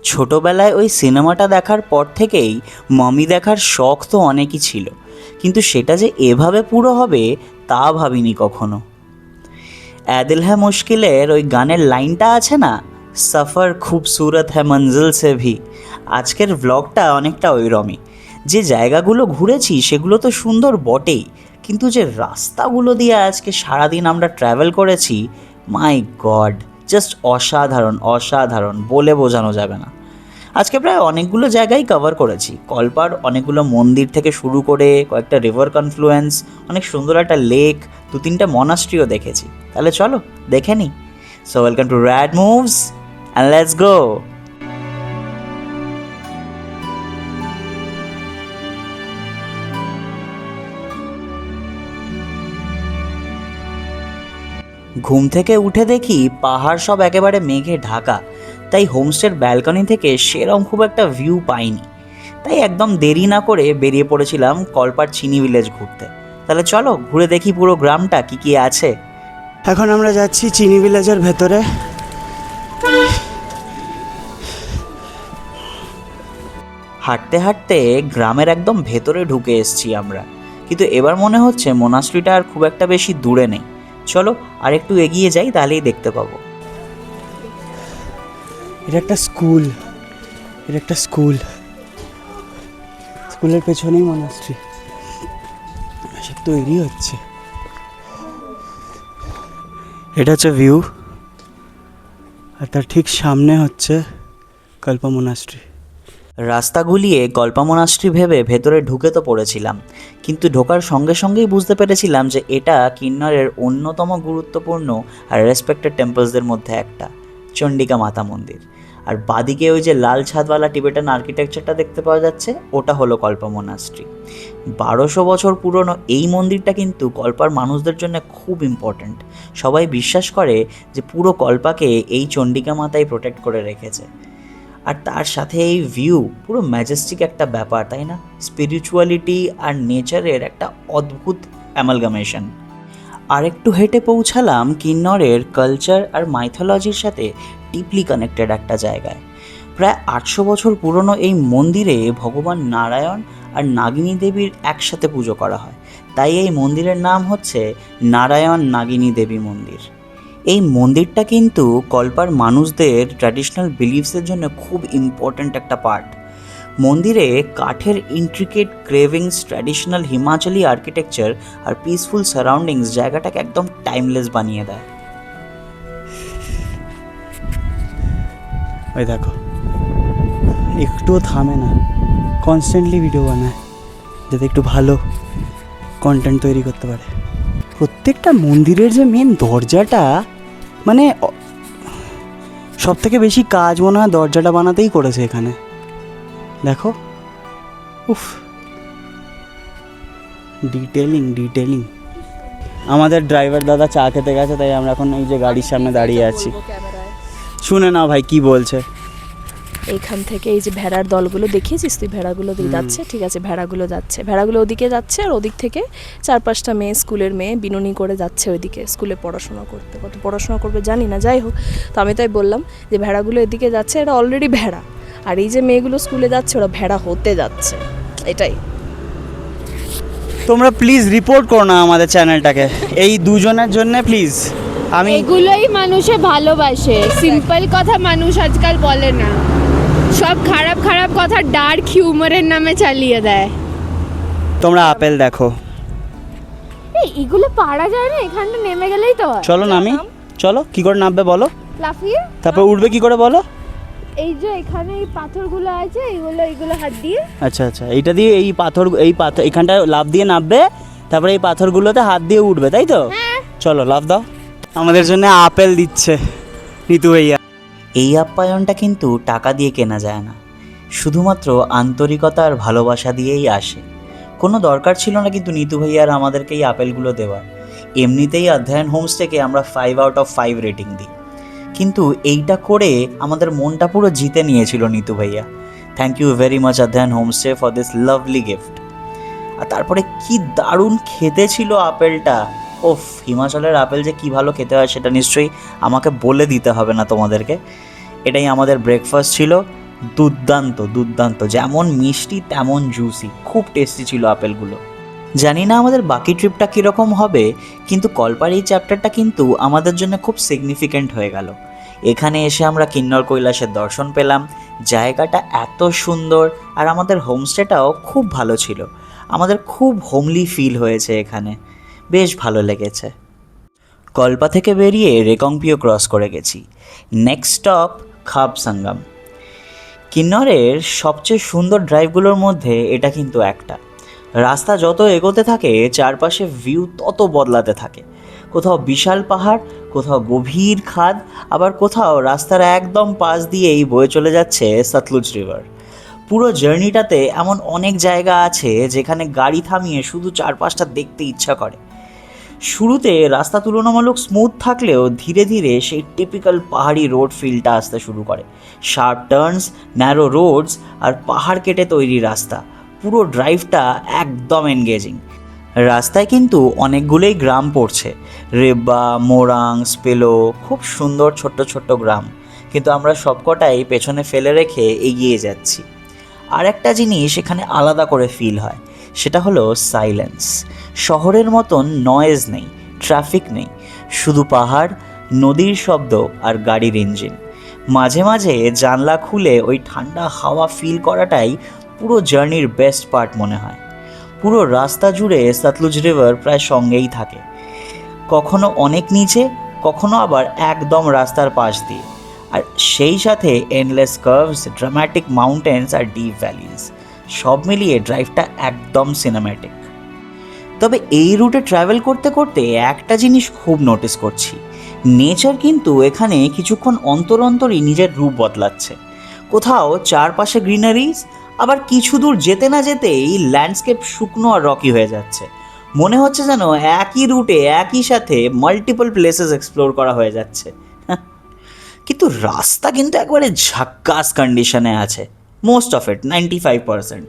ছোটবেলায় ওই সিনেমাটা দেখার পর থেকেই মমি দেখার শখ তো অনেকই ছিল, কিন্তু সেটা যে এভাবে পুরো হবে তা ভাবিনি কখনো। দিল হ্যায় মুশকিলের ওই গানের লাইনটা আছে না, সফর খুবসুরত হ্যায় মঞ্জিল সে ভি। আজকের ভ্লগটা অনেকটা ওইরমই। যে জায়গাগুলো ঘুরেছি সেগুলো তো সুন্দর বটেই, কিন্তু যে রাস্তাগুলো দিয়ে আজকে সারাদিন আমরা ট্রাভেল করেছি, মাই গড, জাস্ট অসাধারণ অসাধারণ, বলে বোঝানো যাবে না। আজকে প্রায় অনেকগুলো জায়গায় কভার করেছি। কল্পার অনেকগুলো মন্দির থেকে শুরু করে কয়েকটা রিভার কনফ্লুয়েন্স, অনেক সুন্দর একটা লেক, 2-3টা মনাস্ট্রিও দেখেছি। তাহলে চলো দেখে নিই। So welcome to rad moves and let's go. ঘুম থেকে উঠে দেখি পাহাড় সব একেবারে মেঘে ঢাকা, তাই হোমস্টের ব্যালকনি থেকে সেরম খুব একটা ভিউ পাইনি। তাই একদম দেরি না করে বেরিয়ে পড়েছিলাম কল্পার চিনি ভিলেজ ঘুরতে। তাহলে চলো ঘুরে দেখি পুরো গ্রামটা কি কি আছে। এখন আমরা যাচ্ছি চিনি ভিলেজের ভেতরে। হাঁটতে হাঁটতে গ্রামের একদম ভেতরে ঢুকে এসেছি আমরা, কিন্তু এবার মনে হচ্ছে মোনাস্ট্রিটা আর খুব একটা বেশি দূরে নেই। চলো আর একটু এগিয়ে যাই, তাহলেই দেখতে পাবো। এটা একটা স্কুল, এটা একটা স্কুল, স্কুলের পেছনেই মনাস্ট্রি সব তৈরি হচ্ছে। এটা হচ্ছে ভিউ, আর তার ঠিক সামনে হচ্ছে কল্পা মনাস্ট্রি। রাস্তা গুলিয়ে কল্পা মোনাস্ট্রি ভেবে ভেতরে ঢুকে তো পড়েছিলাম, কিন্তু ঢোকার সঙ্গে সঙ্গেই বুঝতে পেরেছিলাম যে এটা কিন্নরের অন্যতম গুরুত্বপূর্ণ আর রেসপেক্টেড টেম্পলসদের মধ্যে একটা, চণ্ডিকা মাতা মন্দির। আর বাদিকে ওই যে লাল ছাদওয়ালা টিবেটান আর্কিটেকচারটা দেখতে পাওয়া যাচ্ছে, ওটা হলো কল্পা মোনাস্ট্রি। 1200 বছর পুরনো এই মন্দিরটা কিন্তু কল্পার মানুষদের জন্য খুব ইম্পর্ট্যান্ট। সবাই বিশ্বাস করে যে পুরো কল্পাকে এই চণ্ডিকা মাতাই প্রোটেক্ট করে রেখেছে। আর তার সাথে এই ভিউ পুরো ম্যাজেস্টিক একটা ব্যাপার, তাই না? স্পিরিচুয়ালিটি আর নেচারের একটা অদ্ভুত অ্যামালগামেশন। আর একটু হেঁটে পৌঁছালাম কিন্নরের কালচার আর মাইথোলজির সাথে ডিপলি কানেক্টেড একটা জায়গায়। প্রায় 800 বছর পুরনো এই মন্দিরে ভগবান নারায়ণ আর নাগিনী দেবীর একসাথে পুজো করা হয়, তাই এই মন্দিরের নাম হচ্ছে নারায়ণ নাগিনী দেবী মন্দির। এই মন্দিরটা কিন্তু কল্পার মানুষদের ট্র্যাডিশনাল বিলিভসের জন্য খুব ইম্পর্ট্যান্ট একটা পার্ট। মন্দিরে কাঠের intricate carvings, traditional Himachali architecture আর পিসফুল সারাউন্ডিংস জায়গাটাকে একদম টাইমলেস বানিয়ে দেয়। ওই দেখো, একটুও থামে না, কনস্ট্যান্টলি ভিডিও বানায় যাতে একটু ভালো কন্টেন্ট তৈরি করতে পারে। প্রত্যেকটা মন্দিরের যে মেন দরজাটা, মানে সব থেকে বেশি কাজ মনে হয় দরজাটা বানাতেই করেছে এখানে। দেখো, উফ, ডিটেলিং। আমাদের ড্রাইভার দাদা চা খেতে গেছে, তাই আমরা এখন এই যে গাড়ির সামনে দাঁড়িয়ে আছি। শুনে নাও ভাই কি বলছে। এইখান থেকে এই যে ভেড়ার দলগুলো দেখিয়েছিস তুই, ভেড়াগুলো যাচ্ছে, ঠিক আছে, ভেড়াগুলো যাচ্ছে, ভেড়াগুলো ওদিকে যাচ্ছে, আর ওদিক থেকে 4-5টা মেয়ে, স্কুলের মেয়ে বিনুনি করে যাচ্ছে ওইদিকে স্কুলে পড়াশোনা করতে। কত পড়াশোনা করবে জানি না, যাই হোক। তো আমি তাই বললাম যে ভেড়াগুলো এদিকে যাচ্ছে, এরা অলরেডি ভেড়া, আর এই যে মেয়েগুলো স্কুলে যাচ্ছে ওরা ভেড়া হতে যাচ্ছে, এটাই। তোমরা প্লিজ রিপোর্ট করো না আমাদের চ্যানেলটাকে, এই দুজনের জন্য প্লিজ। আমি এগুলোই মানুষে ভালোবাসে, সিম্পল কথা মানুষ আজকাল বলে না, সব খারাপ খারাপ কথা ডার্ক হিউমারের নামে চালিয়ে দেয়। তোমরা আপেল দেখো, এগুলো পারা যায় না, এখানটা নেমে গেলেই তো হয়। চলো নামি, চলো কি করে নামবে বলো, লাফিয়ে তারপর উঠবে কি করে বলো। এই যে এখানে এই পাথরগুলো আছে, এইগুলো হাত দিয়ে, আচ্ছা, এইটা দিয়ে এই পাথর এখানটা লাফ দিয়ে নামবে, তারপরে এই পাথরগুলোতে হাত দিয়ে উঠবে, তাই তো? চলো লাফ দাও। আমাদের জন্য আপেল দিচ্ছে নিতু ভাইয়া। এই আপ্যায়নটা কিন্তু টাকা দিয়ে কেনা যায় না, শুধুমাত্র আন্তরিকতা আর ভালোবাসা দিয়েই আসে। কোনো দরকার ছিল না কিন্তু নিতু ভাইয়ার আমাদেরকে এই আপেলগুলো দেওয়ার। এমনিতেই অধ্যয়ন হোমস্টেকে আমরা 5 আউট অফ 5 রেটিং দিই, কিন্তু এইটা করে আমাদের মনটা পুরো জিতে নিয়েছিল নিতু ভাইয়া। Thank you very much Adhyayan homestay for this lovely gift. আর তারপরে কি দারুণ খেতে ছিল আপেলটা। ওফ, হিমাচলের আপেল যে কী ভালো খেতে হয় সেটা নিশ্চয়ই আমাকে বলে দিতে হবে না তোমাদেরকে। এটাই আমাদের ব্রেকফাস্ট ছিল, দুর্দান্ত দুর্দান্ত, যেমন মিষ্টি তেমন জুসি, খুব টেস্টি ছিল আপেলগুলো। জানি না আমাদের বাকি ট্রিপটা কীরকম হবে, কিন্তু কল্পার এই চ্যাপ্টারটা কিন্তু আমাদের জন্য খুব সিগনিফিক্যান্ট হয়ে গেল। এখানে এসে আমরা কিন্নর কৈলাসের দর্শন পেলাম, জায়গাটা এত সুন্দর, আর আমাদের হোমস্টেটাও খুব ভালো ছিল। আমাদের খুব হোমলি ফিল হয়েছে এখানে, বেশ ভালো লেগেছে। কল্পা থেকে বেরিয়ে রেকংপিও ক্রস করে গেছি। Next stop খাবসাঙ্গাম। কিন্নরের সবচেয়ে সুন্দর ড্রাইভগুলোর মধ্যে এটা কিন্তু একটা। রাস্তা যত এগোতে থাকে চারপাশে ভিউ তত বদলাতে থাকে। কোথাও বিশাল পাহাড়, কোথাও গভীর খাদ, আবার কোথাও রাস্তার একদম পাশ দিয়েই বয়ে চলে যাচ্ছে সতলুজ রিভার। পুরো জার্নিটাতে এমন অনেক জায়গা আছে যেখানে গাড়ি থামিয়ে শুধু চারপাশটা দেখতে ইচ্ছা করে। শুরুতে রাস্তা তুলনামূলক স্মুথ থাকলেও ধীরে ধীরে সেই টিপিক্যাল পাহাড়ি রোড ফিলটা আসতে শুরু করে। শার্প টার্নস, ন্যারো রোডস আর পাহাড় কেটে তৈরি রাস্তা, পুরো ড্রাইভটা একদম এনগেজিং। রাস্তায় কিন্তু অনেকগুলোই গ্রাম পড়ছে, রেব্বা, মোরাং, স্পেলো, খুব সুন্দর ছোট্ট ছোট্ট গ্রাম, কিন্তু আমরা সবকটাই পেছনে ফেলে রেখে এগিয়ে যাচ্ছি। আর একটা জিনিস এখানে আলাদা করে ফিল হয়, সেটা হলো সাইলেন্স। শহরের মতন নয়েজ নেই, ট্রাফিক নেই, শুধু পাহাড়, নদীর শব্দ আর গাড়ির ইঞ্জিন। মাঝে মাঝে জানলা খুলে ওই ঠান্ডা হাওয়া ফিল করাটাই পুরো জার্নির বেস্ট পার্ট মনে হয়। পুরো রাস্তা জুড়ে সতলুজ রিভার প্রায় সঙ্গেই থাকে, কখনো অনেক নিচে, কখনো আবার একদম রাস্তার পাশ দিয়ে, আর সেই সাথে এন্ডলেস কার্ভস, ড্রামাটিক মাউন্টেন্স আর ডিপ ভ্যালিজ, সব মিলিয়ে ড্রাইভটা একদম সিনেম্যাটিক। তবে এই রুটে ট্রাভেল করতে করতে একটা জিনিস খুব নোটিস করছি, নেচার কিন্তু এখানে কিছুক্ষণ অন্তর অন্তরই নিজের রূপ বদলাচ্ছে। কোথাও চারপাশে গ্রিনারিজ, আবার কিছু দূর যেতে না যেতেই ল্যান্ডস্কেপ শুকনো আর রকি হয়ে যাচ্ছে। মনে হচ্ছে যেন একই রুটে একই সাথে মাল্টিপল প্লেসেস এক্সপ্লোর করা হয়ে যাচ্ছে। কিন্তু রাস্তা কিন্তু একবারে ঝাক্কাস কন্ডিশনে আছে, মোস্ট অফ ইট, 95%।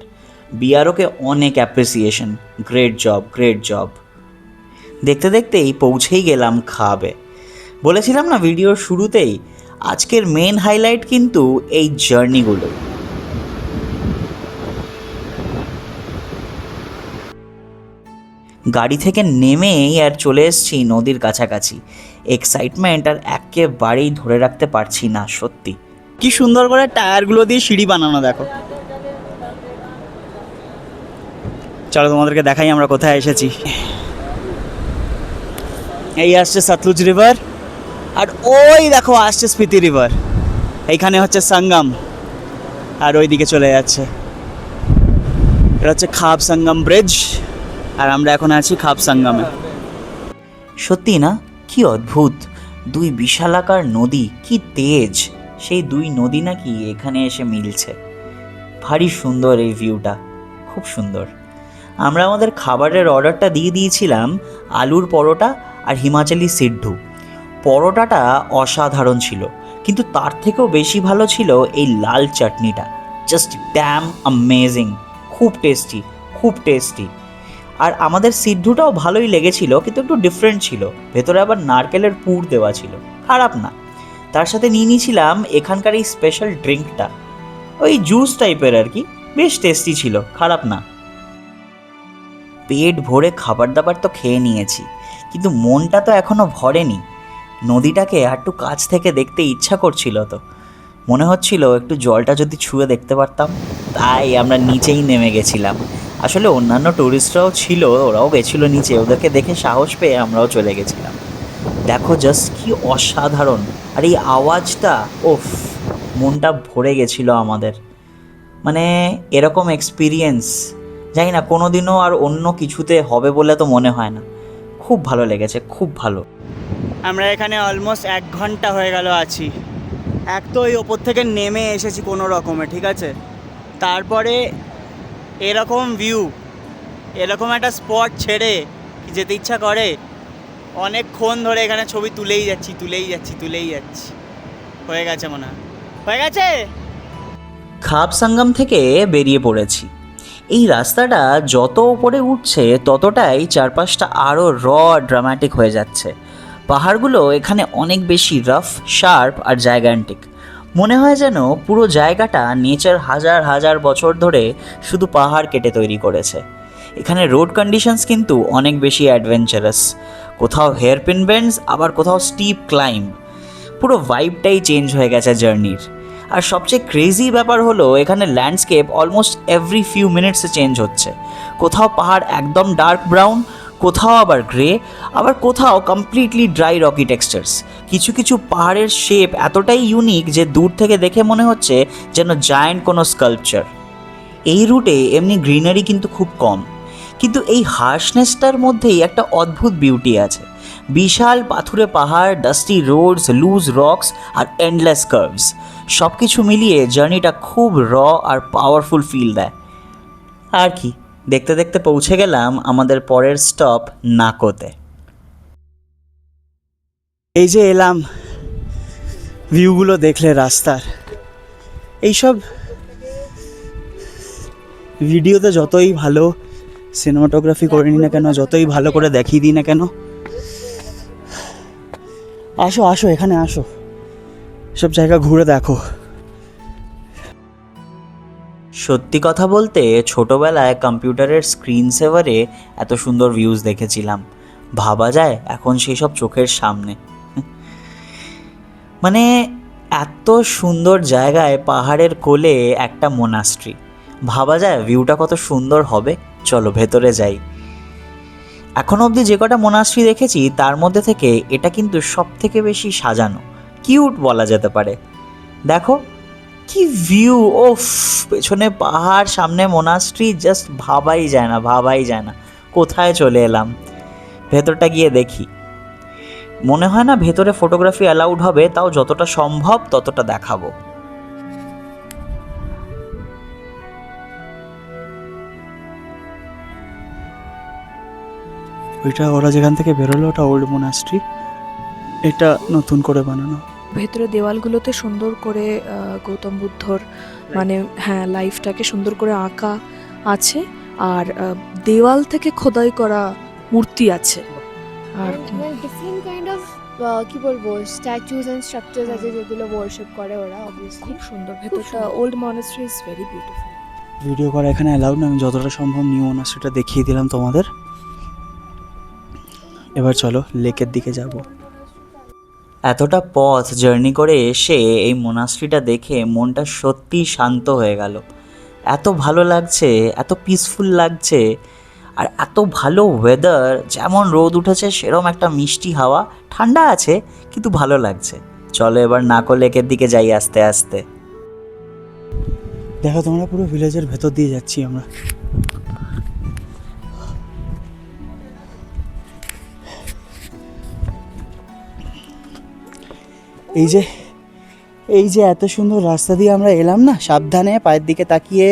বিআরওকে অনেক appreciation, great job, great job. দেখতে দেখতেই পৌঁছেই গেলাম খাবে। বলেছিলাম না ভিডিওর শুরুতেই, আজকের মেন হাইলাইট কিন্তু এই জার্নিগুলো। গাড়ি থেকে নেমেই আর চলে এসেছি নদীর কাছাকাছি। এক্সাইটমেন্ট আর একেবারেই ধরে রাখতে পারছি না, সত্যি। কি সুন্দর করে টায়ারগুলো দিয়ে সিঁড়ি বানানো দেখো। চলো তোমাদেরকে দেখাই আমরা কোথায় এসেছি। এই আসছে সতলুজ রিভার, আর ওই দেখো আসছে স্পিতি রিভার। এইখানে হচ্ছে সঙ্গম, আর ওই দিকে চলে যাচ্ছে। এটা হচ্ছে খাবসাঙ্গাম ব্রিজ, আর আমরা এখন আছি খাবসাঙ্গামে। সত্যি না, কি অদ্ভুত, দুই বিশালাকার নদী, কি তেজ। সেই দুই নদী নাকি এখানে এসে মিলছে। ভারী সুন্দর এই ভিউটা, খুব সুন্দর। আমরা আমাদের খাবারের অর্ডারটা দিয়ে দিয়েছিলাম আলুর পরোটা আর হিমাচলি সিদ্ধু। পরোটাটা অসাধারণ ছিল, কিন্তু তার থেকেও বেশি ভালো ছিল এই লাল চাটনিটা, জাস্ট ড্যাম অ্যামেজিং, খুব টেস্টি, খুব টেস্টি। আর আমাদের সিদ্ধুটাও ভালোই লেগেছিল, কিন্তু একটু ডিফারেন্ট ছিল, ভেতরে আবার নারকেলের পুর দেওয়া ছিল, খারাপ না। তার সাথে নিয়ে নিয়েছিলাম এখানকার এই স্পেশাল ড্রিঙ্কটা, ওই জুস টাইপের আর কি, বেশ টেস্টি ছিল, খারাপ না। পেট ভরে খাবার দাবার তো খেয়ে নিয়েছি, কিন্তু মনটা তো এখনও ভরেনি। নদীটাকে একটু কাছ থেকে দেখতে ইচ্ছা করছিল, তো মনে হচ্ছিল একটু জলটা যদি ছুঁয়ে দেখতে পারতাম, তাই আমরা নিচেই নেমে গেছিলাম। আসলে অন্যান্য টুরিস্টরাও ছিল, ওরাও গেছিলো নিচে, ওদেরকে দেখে সাহস পেয়ে আমরাও চলে গেছিলাম। দেখো জাস্ট কি অসাধারণ, আর এই আওয়াজটা, ওফ, মনটা ভরে গেছিল আমাদের। মানে এরকম এক্সপিরিয়েন্স জানি না কোনো দিনও আর অন্য কিছুতে হবে বলে তো মনে হয় না। খুব ভালো লেগেছে, খুব ভালো। আমরা এখানে অলমোস্ট 1 ঘন্টা হয়ে গেল আছি। এক তো ওই ওপর থেকে নেমে এসেছি কোনো রকমে, ঠিক আছে, তারপরে এরকম ভিউ, এরকম একটা স্পট ছেড়ে যেতে ইচ্ছা করে। অনেকক্ষণ ধরে এখানে ছবি তুলেই যাচ্ছি। হয়ে গেছে মনে হয়, হয়ে গেছে। খাবসাঙ্গাম থেকে বেরিয়ে পড়েছি। এই রাস্তাটা যত উপরে উঠছে ততটাই চারপাশটা আরও ড্রামাটিক হয়ে যাচ্ছে। পাহাড়গুলো এখানে অনেক বেশি রাফ, শার্প আর জাইগ্যান্টিক। মনে হয় যেন পুরো জায়গাটা নেচার হাজার হাজার বছর ধরে শুধু পাহাড় কেটে তৈরি করেছে। এখানে রোড কন্ডিশনস কিন্তু অনেক বেশি অ্যাডভেঞ্চারাস, কোথাও হেয়ারপিন বেন্ডস, আবার কোথাও স্টিপ ক্লাইম্ব। পুরো ভাইবটাই চেঞ্জ হয়ে গেছে জার্নির। আর সবচেয়ে ক্রেজি ব্যাপার হলো এখানে ল্যান্ডস্কেপ অলমোস্ট এভরি ফিউ মিনিটসে চেঞ্জ হচ্ছে। কোথাও পাহাড় একদম ডার্ক ব্রাউন, কোথাও আবার গ্রে, আবার কোথাও কমপ্লিটলি ড্রাই রকি টেক্সচার্স। কিছু কিছু পাহাড়ের শেপ এতটাই ইউনিক যে দূর থেকে দেখে মনে হচ্ছে যেন জায়ান্ট কোনো স্কাল্পচার। এই রুটে এমনি গ্রিনারি কিন্তু খুব কম, কিন্তু এই হার্শনেসটার মধ্যেই একটা অদ্ভুত বিউটি আছে। বিশাল পাথুরে পাহাড়, ডাস্টি রোডস, লুজ রকস আর এন্ডলেস কার্ভস, সব কিছু মিলিয়ে জার্নিটা খুব র আর পাওয়ারফুল ফিল দেয়। আর কি, দেখতে দেখতে পৌঁছে গেলাম আমাদের পরের স্টপ নাকোতে। এই যে এলাম, ভিউগুলো দেখলে রাস্তার, এইসব ভিডিওতে যতই ভালো সিনেমাটোগ্রাফি করে নিই না কেন, যতই ভালো করে দেখিয়ে দিই না কেন, আসো আসো এখানে আসো, সব জায়গা ঘুরে দেখো। সত্যি কথা বলতে ছোটোবেলায় কম্পিউটারের স্ক্রিন সেভারে এত সুন্দর ভিউজ দেখেছিলাম, ভাবা যায় এখন সেই সব চোখের সামনে। মানে এত সুন্দর জায়গায় পাহাড়ের কোলে একটা মোনাস্ট্রি, ভাবা যায় ভিউটা কত সুন্দর হবে। চলো ভেতরে যাই। এখন অবধি যে কটা মোনাস্ট্রি দেখেছি তার মধ্যে থেকে এটা কিন্তু সব থেকে বেশি সাজানো, কিউট বলা যেতে পারে। দেখো কি ভিউ, ওফ, পেছনে পাহাড়, সামনে মোনাস্ট্রি, জাস্ট ভাবাই যায় না, ভাবাই যায় না কোথায় চলে এলাম। ভেতরটা গিয়ে দেখি। মনে হয় না ভেতরে ফটোগ্রাফি অ্যালাউড হবে, তাও যতটা সম্ভব ততটা দেখাবো। ওইটা ওরা যেখান থেকে বেরোলো ওটা ওল্ড মোনাস্ট্রি, এটা নতুন করে বানানো। ভেতরে দেওয়ালগুলোতে সুন্দর করে গৌতম বুদ্ধর মানে হ্যাঁ লাইফটাকে সুন্দর করে আঁকা আছে, আর দেওয়াল থেকে খোদাই করা মূর্তি আছে। আর ডিফারেন্ট কাইন্ড অফ কি বলবো স্ট্যাচুজ অ্যান্ড স্ট্রাকচার্স আছে যেগুলো ওয়ার্শিপ করে ওরা। অবভিয়াসলি খুব সুন্দর ভেতরটা, old monastery is very beautiful. Video করা এখানে অ্যালাউড না, আমি যতটা সম্ভব নিউ মোনাস্ট্রিটা দেখিয়ে দিলাম তোমাদের। এবার চলো লেকের দিকে যাব। এতটা পথ জার্নি করে এসে এই মোনাস্ট্রিটা দেখে মনটা সত্যি শান্ত হয়ে গেল। এত ভালো লাগছে, এত পিসফুল লাগছে, আর এত ভালো ওয়েদার, যেমন রোদ উঠেছে সেরকম একটা মিষ্টি হাওয়া, ঠান্ডা আছে কিন্তু ভালো লাগছে। চলো এবার নাকো লেকের দিকে যাই আস্তে আস্তে। দেখো তোমরা, পুরো ভিলেজের ভেতর দিয়ে যাচ্ছি আমরা। এই যে এত সুন্দর রাস্তা দিয়ে আমরা এলাম না, সাবধানে পায়ের দিকে তাকিয়ে,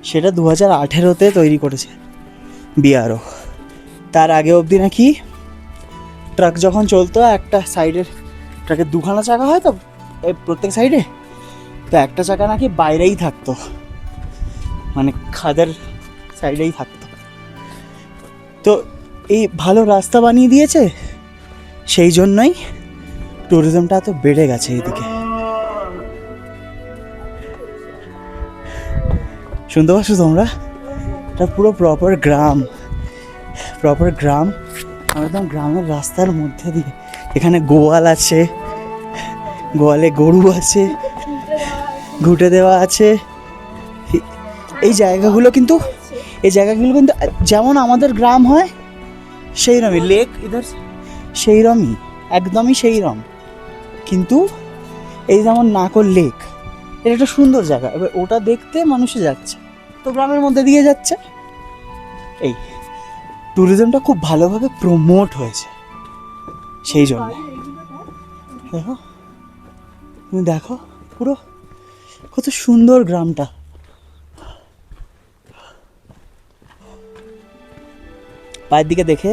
সেটা 2018-তে তৈরি করেছে বিআরও। তার আগে অবধি নাকি ট্রাক যখন চলতো, একটা সাইডের ট্রাকের দুখানা চাকা হয় তো প্রত্যেক সাইডে, তো একটা চাকা নাকি বাইরেই থাকতো, মানে খাদের সাইডেই থাকতো। তো এই ভালো রাস্তা বানিয়ে দিয়েছে, সেই জন্যই ট্যুরিজমটা এত বেড়ে গেছে এইদিকে। শুনতে পাচ্ছ তোমরা? এটা পুরো প্রপার গ্রাম, একদম গ্রামের রাস্তার মধ্যে দিয়ে। এখানে গোয়াল আছে, গোয়ালে গরু আছে, ঘুঁটে দেওয়া আছে। এই জায়গাগুলো কিন্তু যেমন আমাদের গ্রাম হয় সেই রকমই, লেক ইধার সেই রকমই, একদমই সেই রকম। কিন্তু এই যেমন নাকোর লেক, এটা একটা সুন্দর জায়গা, এবার ওটা দেখতে মানুষে যাচ্ছে, তো গ্রামের মধ্যে দিয়ে যাচ্ছে। এই ট্যুরিজমটা খুব ভালোভাবে প্রমোট হয়েছে সেই জন্য। দেখো, তুমি দেখো পুরো কত সুন্দর গ্রামটা। পায়ের দিকে দেখে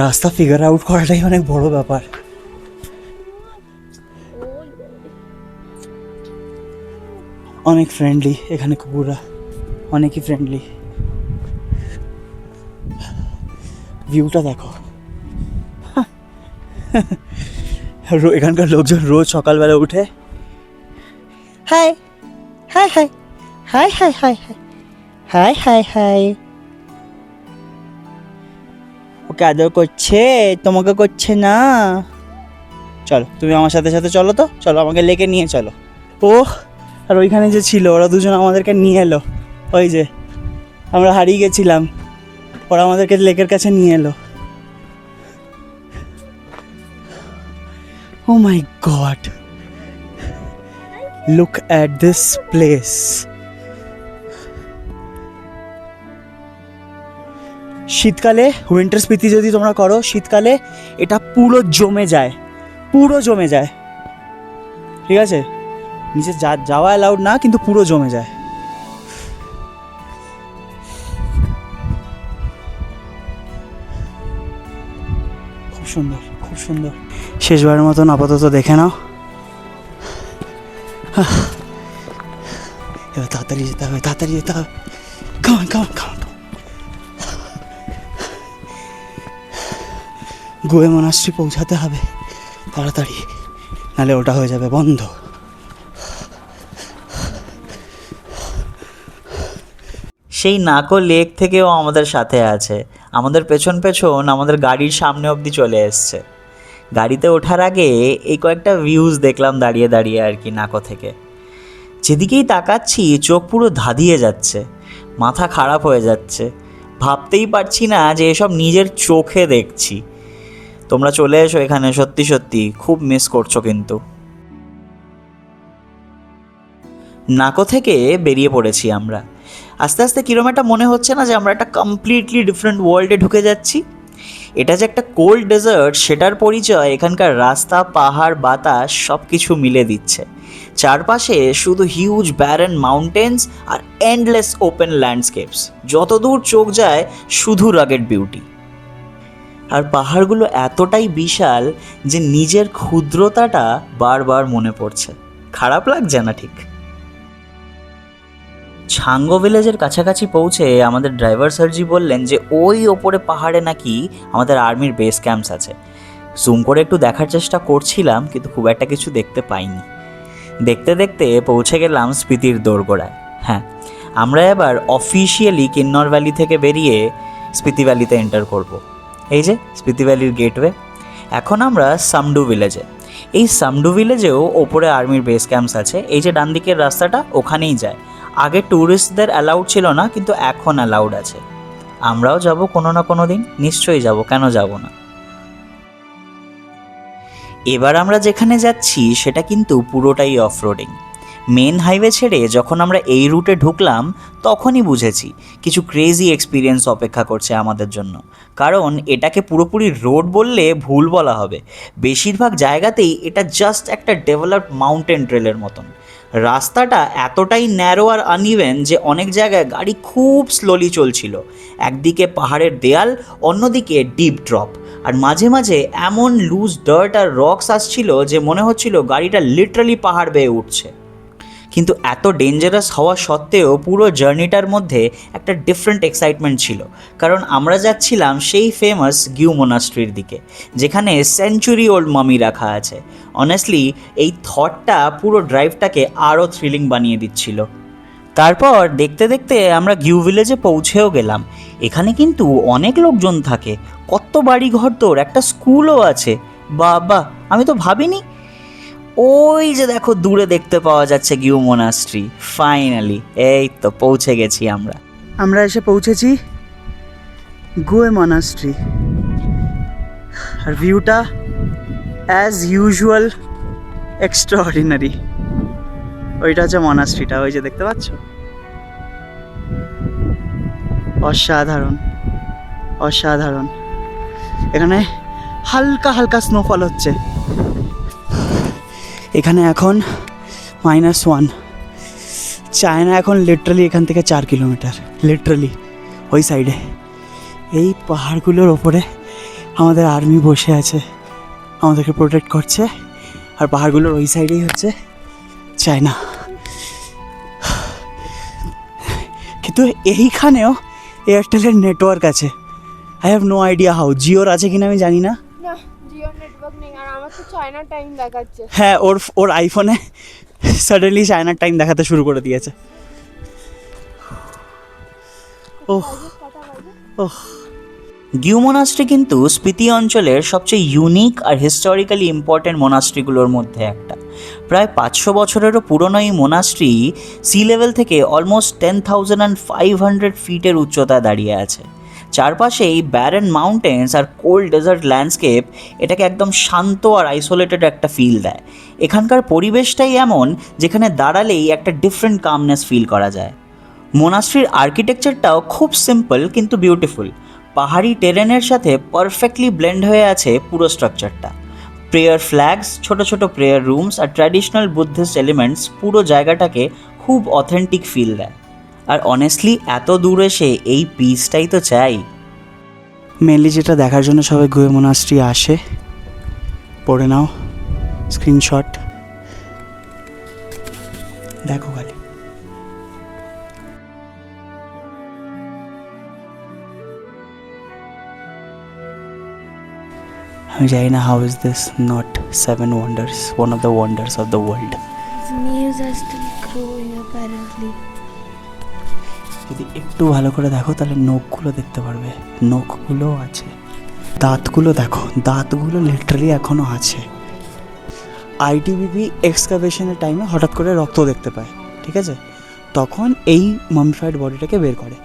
রাস্তা ফিগার আউট করাটাই অনেক বড় ব্যাপার। অনেক ফ্রেন্ডলি এখানে কুকুররা, অনেকই ফ্রেন্ডলি। ভিউটা দেখো, এখানকার লোকজন রোজ সকালবেলা উঠে hi hi hi hi hi hi hi hi hi, ওকে আদর করছে, তোমাকে করছে না। চলো তুমি আমার সাথে সাথে চলো, তো চলো আমাকে লেকে নিয়ে চলো। ও আর ওইখানে যে ছিল ওরা দুজন আমাদেরকে নিয়ে এলো, ওই যে আমরা হারিয়ে গেছিলাম, ওরা আমাদেরকে লেকের কাছে নিয়ে এলো। Oh my God, look at this place. শীতকালে উইন্টার স্পিতি যদি তোমরা করো, শীতকালে এটা পুরো জমে যায়, পুরো জমে যায়, ঠিক আছে? নিচে যাওয়া অ্যালাউড না, কিন্তু পুরো জমে যায়। খুব সুন্দর, খুব সুন্দর। শেষবারের মতন আপাতত দেখে নাও। এবার তাড়াতাড়ি যেতে হবে, তাড়াতাড়ি যেতে হবে। কামান কামান কামান। গোয়ে মনাস্ট্রি পৌঁছাতে হবে তাড়াতাড়ি, নাহলে ওটা হয়ে যাবে বন্ধ। সেই নাকো লেক থেকেও আমাদের সাথে আছে, আমাদের পেছন পেছন আমাদের গাড়ির সামনে অবধি চলে এসছে। গাড়িতে ওঠার আগে এই কয়েকটা ভিউজ দেখলাম দাঁড়িয়ে দাঁড়িয়ে আর কি নাকো থেকে। যেদিকেই তাকাচ্ছি চোখ পুরো ধাঁধিয়ে যাচ্ছে, মাথা খারাপ হয়ে যাচ্ছে, ভাবতেই পারছি না যে এসব নিজের চোখে দেখছি। তোমরা চলে এসো এখানে, সত্যি সত্যি খুব মিস করছো কিন্তু। নাকো থেকে বেরিয়ে পড়েছি আমরা। আস্তে আস্তে কীরকম একটা মনে হচ্ছে না যে আমরা একটা কমপ্লিটলি ডিফারেন্ট ওয়ার্ল্ডে ঢুকে যাচ্ছি। এটা যে একটা কোল্ড ডেজার্ট সেটার পরিচয় এখানকার রাস্তা, পাহাড়, বাতাস সব কিছু মিলে দিচ্ছে। চারপাশে শুধু হিউজ ব্যারেন মাউন্টেন্স আর এন্ডলেস ওপেন ল্যান্ডস্কেপস, যতদূর চোখ যায় শুধু রাগেড বিউটি। আর পাহাড়গুলো এতটাই বিশাল যে নিজের ক্ষুদ্রতাটা বারবার মনে পড়ছে। খারাপ লাগছে না ঠিক। ছাঙ্গো ভিলেজের কাছাকাছি পৌঁছে আমাদের ড্রাইভার স্যারজি বললেন যে ওই ওপরে পাহাড়ে নাকি আমাদের আর্মির বেস ক্যাম্পস আছে। জুম করে একটু দেখার চেষ্টা করছিলাম, কিন্তু খুব একটা কিছু দেখতে পাইনি। দেখতে দেখতে পৌঁছে গেলাম স্পিতির দোরগোড়ায়। হ্যাঁ, আমরা এবার অফিসিয়ালি কিন্নর ভ্যালি থেকে বেরিয়ে স্পিতি ভ্যালিতে এন্টার করব। এই যে স্পিতি ভ্যালির গেটওয়ে। এখন আমরা সামডু ভিলেজে। এই সামডু ভিলেজেও ওপরে আর্মির বেস ক্যাম্পস আছে। এই যে ডান দিকের রাস্তাটা ওখানেই যায়। আগে ট্যুরিস্টদের অ্যালাউড ছিল না, কিন্তু এখন অ্যালাউড আছে। আমরাও যাব কোনো না কোনো দিন, নিশ্চয়ই যাব, কেন যাব না। এবার আমরা যেখানে যাচ্ছি সেটা কিন্তু পুরোটাই অফরোডিং। মেন হাইওয়ে ছেড়ে যখন আমরা এই রুটে ঢুকলাম তখনই বুঝেছি কিছু ক্রেজি এক্সপিরিয়েন্স অপেক্ষা করছে আমাদের জন্য। কারণ এটাকে পুরোপুরি রোড বললে ভুল বলা হবে। বেশিরভাগ জায়গাতেই এটা জাস্ট একটা ডেভেলপড মাউন্টেন ট্রেলের মতন। রাস্তাটা এতটাই ন্যারো আর আনইভেন যে অনেক জায়গায় গাড়ি খুব স্লোলি চলছিল। একদিকে পাহাড়ের দেয়াল, অন্যদিকে ডিপ ড্রপ, আর মাঝে মাঝে এমন লুজ ডার্ট আর রক্স আসছিল যে মনে হচ্ছিল গাড়িটা লিটারালি পাহাড় বেয়ে উঠছে। কিন্তু এত ডেঞ্জারাস হওয়া সত্ত্বেও পুরো জার্নিটার মধ্যে একটা ডিফারেন্ট এক্সাইটমেন্ট ছিল। কারণ আমরা যাচ্ছিলাম সেই ফেমাস গিউ মোনাস্ট্রির দিকে, যেখানে সেঞ্চুরি ওল্ড মামি রাখা আছে। অনেস্টলি এই থটটা পুরো ড্রাইভটাকে আরও থ্রিলিং বানিয়ে দিচ্ছিল। তারপর দেখতে দেখতে আমরা গিউ ভিলেজে পৌঁছেও গেলাম। এখানে কিন্তু অনেক লোকজন থাকে, কত বাড়ি ঘর, তোর একটা স্কুলও আছে। বাবা, আমি তো ভাবিনি। ওই যে দেখো দূরে দেখতে পাওয়া যাচ্ছে গিউ মোনাস্ট্রি। ফাইনালি এই তো পৌঁছে গেছি আমরা। আমরা এসে পৌঁছেছি গোয়ে মনাস্ট্রি। আর ভিউটা অ্যাজ ইউজুয়াল এক্সট্রাঅর্ডিনারি। ওইটা হচ্ছে মনাস্ট্রিটা, ওই যে দেখতে পাচ্ছ, অসাধারণ অসাধারণ। এখানে হালকা হালকা স্নোফল হচ্ছে। এখানে এখন -1। চায়না এখন লিটারালি এখান থেকে 4 কিলোমিটার, লিটারালি ওই সাইডে। এই পাহাড়গুলোর ওপরে আমাদের আর্মি বসে আছে, আমাদেরকে প্রোটেক্ট করছে। আর পাহাড়গুলোর ওই সাইডেই হচ্ছে চায়না। কিন্তু এইখানেও এয়ারটেলের নেটওয়ার্ক আছে। I have no idea how. জিওর আছে কিনা আমি জানি না। না, জিওর নেটওয়ার্ক নেই। আর আমার তো চায়না টাইম দেখাচ্ছে। হ্যাঁ, ওর আইফোনে সাডেনলি চায়নার টাইম দেখাতে শুরু করে দিয়েছে। ওহ ওহ। গিউ মোনাস্ট্রি কিন্তু স্পিতি অঞ্চলের সবচেয়ে ইউনিক আর হিস্টোরিক্যালি ইম্পর্ট্যান্ট মোনাস্ট্রিগুলোর মধ্যে একটা। প্রায় 500 বছরেরও পুরনো এই মোনাস্ট্রি সি লেভেল থেকে অলমোস্ট 10,500 ফিটের উচ্চতায় দাঁড়িয়ে আছে। চারপাশে এই ব্যারেন মাউন্টেন্স আর কোল্ড ডেজার্ট ল্যান্ডস্কেপ এটাকে একদম শান্ত আর আইসোলেটেড একটা ফিল দেয়। এখানকার পরিবেশটাই এমন যেখানে দাঁড়ালেই একটা ডিফারেন্ট কামনেস ফিল করা যায়। মোনাস্ট্রির আর্কিটেকচারটাও খুব সিম্পল কিন্তু বিউটিফুল। পাহাড়ি টেরেনের সাথে পারফেক্টলি ব্লেন্ড হয়ে আছে পুরো স্ট্রাকচারটা। প্রেয়ার ফ্ল্যাগস, ছোট ছোট প্রেয়ার রুমস আর ট্র্যাডিশনাল বুদ্ধিস্ট এলিমেন্টস পুরো জায়গাটাকে খুব অথেন্টিক ফিল দেয়। আর অনেস্টলি এত দূর এসে এই পিসটাই তো চাই। মেনলি যেটা দেখার জন্য সবাই গুয়ে মোনাস্ট্রি আসে। পড়ে নাও স্ক্রিনশট, দেখো খালি। আমি জানি না how is this not 7 wonders, one of the wonders of the world. Nails are still growing apparently. যদি একটু ভালো করে দেখো তাহলে নখগুলো দেখতে পারবে, নখগুলো আছে। দাঁতগুলো দেখো, দাঁতগুলো লিটারালি এখনও আছে। আইটিবিপি এক্সকাভেশনের টাইমে হঠাৎ করে রক্ত দেখতে পায়, ঠিক আছে, তখন এই মামিফাইড বডিটাকে বের করে।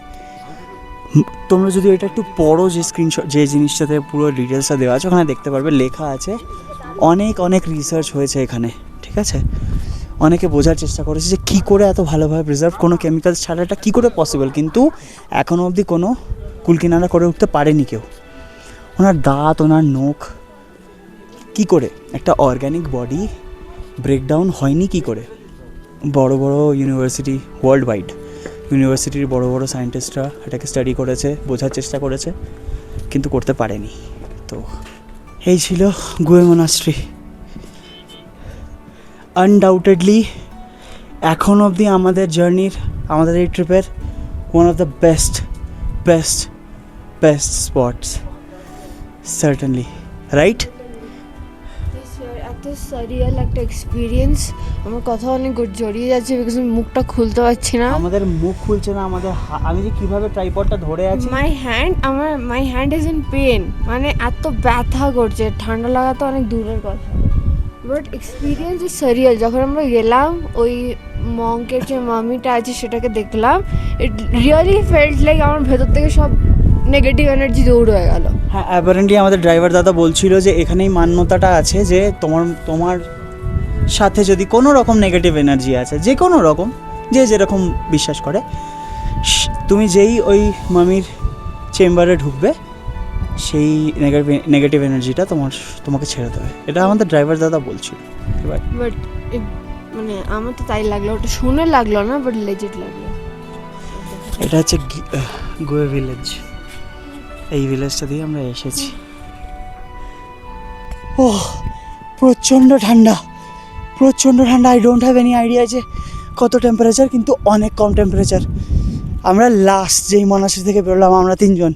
তোমরা যদি এটা একটু পড়ো, যে স্ক্রিনশট, যে জিনিসটাতে পুরো ডিটেলসটা দেওয়া আছে ওখানে দেখতে পারবে, লেখা আছে অনেক অনেক রিসার্চ হয়েছে এখানে, ঠিক আছে। অনেকে বোঝার চেষ্টা করেছে যে কী করে এত ভালোভাবে প্রিজার্ভ, কোনো কেমিক্যালস ছাড়া এটা কী করে পসিবল, কিন্তু এখনও অবধি কোনো কুলকিনারা করে উঠতে পারেনি কেউ। ওনার দাঁত, ওনার নখ, কী করে একটা অর্গ্যানিক বডি ব্রেকডাউন হয়নি কী করে। বড় বড় ইউনিভার্সিটি, ওয়ার্ল্ড ওয়াইড ইউনিভার্সিটির বড় বড় সায়েন্টিস্টরা এটাকে স্টাডি করেছে, বোঝার চেষ্টা করেছে, কিন্তু করতে পারেনি। তো এই ছিল গুয়ে মোনাস্ট্রি। আনডাউটেডলি এখন অবধি আমাদের জার্নির, আমাদের এই ট্রিপের one of the best best best spots, certainly, right? এত সারিয়াল একটা এক্সপিরিয়েন্স, আমার কথা অনেক জড়িয়ে যাচ্ছে বিকজ আমি মুখটা খুলতে পারছি না। আমাদের মুখ খুলছে না, আমাদের আমি যে কীভাবে ট্রাইপডটা ধরে আছি, my hand is in pain, মানে এত ব্যথা করছে। ঠান্ডা লাগা তো অনেক দূরের কথা, বাট এক্সপিরিয়েন্স ইজ সারিয়াল। যখন আমরা গেলাম ওই মঙ্কের যে মামিটা আছে সেটাকে দেখলাম, ইট রিয়েলি ফেল্ট লাইক আমার ভেতর থেকে সব নেগেটিভ এনার্জি দৌড় হয়ে গেল। হ্যাঁ, অ্যাপারেন্টলি আমাদের ড্রাইভার দাদা বলছিল যে এখানেই মান্যতাটা আছে যে তোমার সাথে যদি কোনো রকম নেগেটিভ এনার্জি আছে, যে কোনো রকম, যে যেরকম বিশ্বাস করে, তুমি যেই ওই মামির চেম্বারে ঢুকবে সেই নেগেটিভ এনার্জিটা তোমাকে ছেড়ে দেবে। এটা আমাদের ড্রাইভার দাদা বলছিল। বাট মানে আমার তো তাই লাগলো, ওটা শুনে লাগলো না, বাট লেজিট লাগলো। এটা হচ্ছে গুয়ে ভিলেজ। এই ভিলেজটা দিয়ে আমরা এসেছি। ওহ, প্রচণ্ড ঠান্ডা, প্রচণ্ড ঠান্ডা। I don't have any idea যে কত টেম্পারেচার, কিন্তু অনেক কম টেম্পারেচার। আমরা লাস্ট যেই মোনাস্ট্রি থেকে বেরোলাম আমরা তিনজন,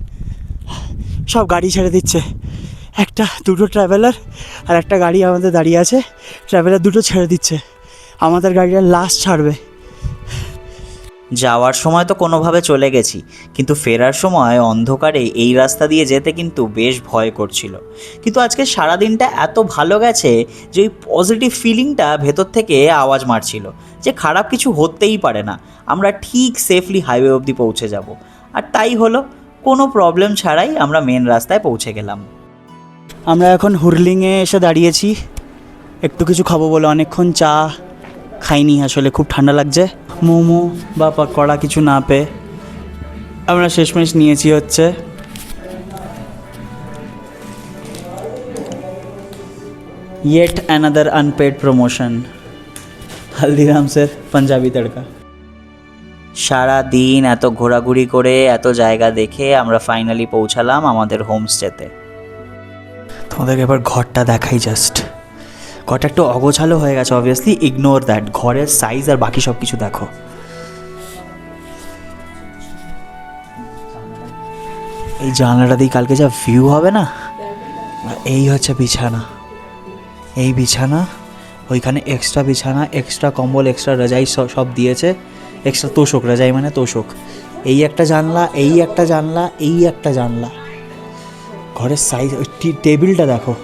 সব গাড়ি ছেড়ে দিচ্ছে। দুটো ট্রাভেলার আর একটা গাড়ি আমাদের দাঁড়িয়ে আছে, ট্রাভেলার দুটো ছেড়ে দিচ্ছে, আমাদের গাড়িটা লাস্ট ছাড়বে। যাওয়ার সময় তো কোনোভাবে চলে গেছি, কিন্তু ফেরার সময় অন্ধকারে এই রাস্তা দিয়ে যেতে কিন্তু বেশ ভয় করছিল। কিন্তু আজকে সারাদিনটা এত ভালো গেছে যে ওই পজিটিভ ফিলিংটা ভেতর থেকে আওয়াজ মারছিল যে খারাপ কিছু হতেই পারে না, আমরা ঠিক সেফলি হাইওয়ে অবধি পৌঁছে যাব। আর তাই হলো, কোনো প্রবলেম ছাড়াই আমরা মেন রাস্তায় পৌঁছে গেলাম। আমরা এখন হুরলিংয়ে এসে দাঁড়িয়েছি একটু কিছু খাবো বলে। অনেকক্ষণ চা খাইনি, আসলে খুব ঠান্ডা লাগছে। মোমো বা পকোড়া কিছু না পেয়ে আমরা শেষমেশ নিয়েছি হচ্ছে येट अनदर अनपेड प्रमोशन, हल्दीराम्सের পাঞ্জাবি তড়কা। সারা দিন এত ঘোরাঘুরি করে এত জায়গা দেখে আমরা ফাইনালি পৌঁছালাম আমাদের হোমস্টেতে। তোমাদেরকে এবার ঘরটা দেখাই। জাস্ট ঘরটা একটু অগোছালো হয়ে গেছে, অবভিয়াসলি ইগনোর দ্যাট। ঘরের সাইজ আর বাকি সব কিছু দেখো। এই জানলাটা দিয়ে কালকে যা ভিউ হবে না। এই হচ্ছে বিছানা, এই বিছানা, ওইখানে এক্সট্রা বিছানা, এক্সট্রা কম্বল, এক্সট্রা রাজাই সব দিয়েছে, এক্সট্রা তোষক, রাজাই মানে তোষক। এই একটা জানলা, এই একটা জানলা, এই একটা জানলা। ঘরের সাইজ, টেবিলটা দেখো,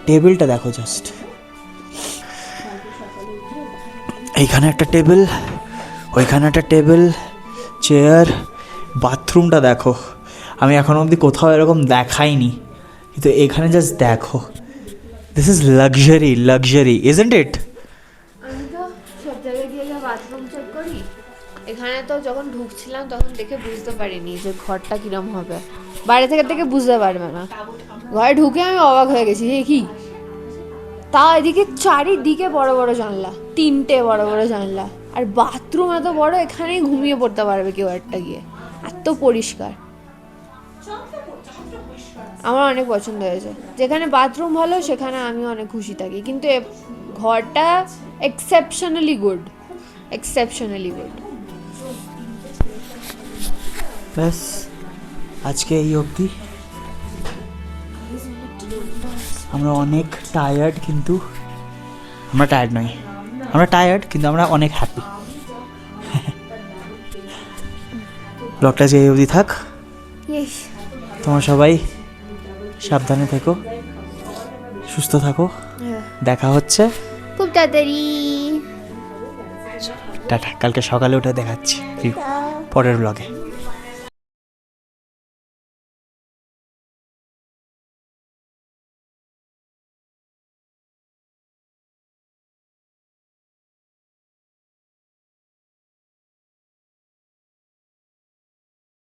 টেবিলটা দেখো জাস্ট। এইখানে একটা টেবিল, ওইখানে একটা টেবিল, চেয়ার, বাথরুমটা দেখো। আমি এখনো অবধি কোথাও এরকম দেখাইনি, কিন্তু এখানে জাস্ট দেখো। This is luxury, luxury, isn't it? আমি তো সব জায়গায় গিয়ে যা বাথরুম চেক করি, এখানে তো যখন ঢুকছিলাম তখন দেখে বুঝতে পারিনি যে ঘরটা কিরম হবে। বাইরে থেকে বুঝতে পারবে না, ঘরে ঢুকে আমি অবাক হয়ে গেছি যে কি। তা এদিকে চারিদিকে বড় বড় জানলা, 3টে বড় বড় জানলা, আর বাথরুম এত বড়, এখানেই ঘুমিয়ে পড়তে পারবে কেউ একটা গিয়ে, এত পরিষ্কার। আমার অনেক পছন্দ হয়েছে। যেখানে বাথরুম ভালো সেখানে আমি অনেক খুশি থাকি, কিন্তু ঘরটা এক্সেপশনালি গুড, এক্সেপশনালি গুড। ব্যাস, আজকে এই অবধি। আমরা অনেক টায়ার্ড, কিন্তু আমরা টায়ার্ড নই, আমরা টায়ার্ড কিন্তু আমরা অনেক হ্যাপি। ব্লগটা যে এই অবধি থাক। তোমরা সবাই সাবধানে থেকো, সুস্থ থাকো, দেখা হচ্ছে খুব তাড়াতাড়ি। টাটা। কালকে সকালে উঠে দেখাচ্ছি পরের ব্লগে।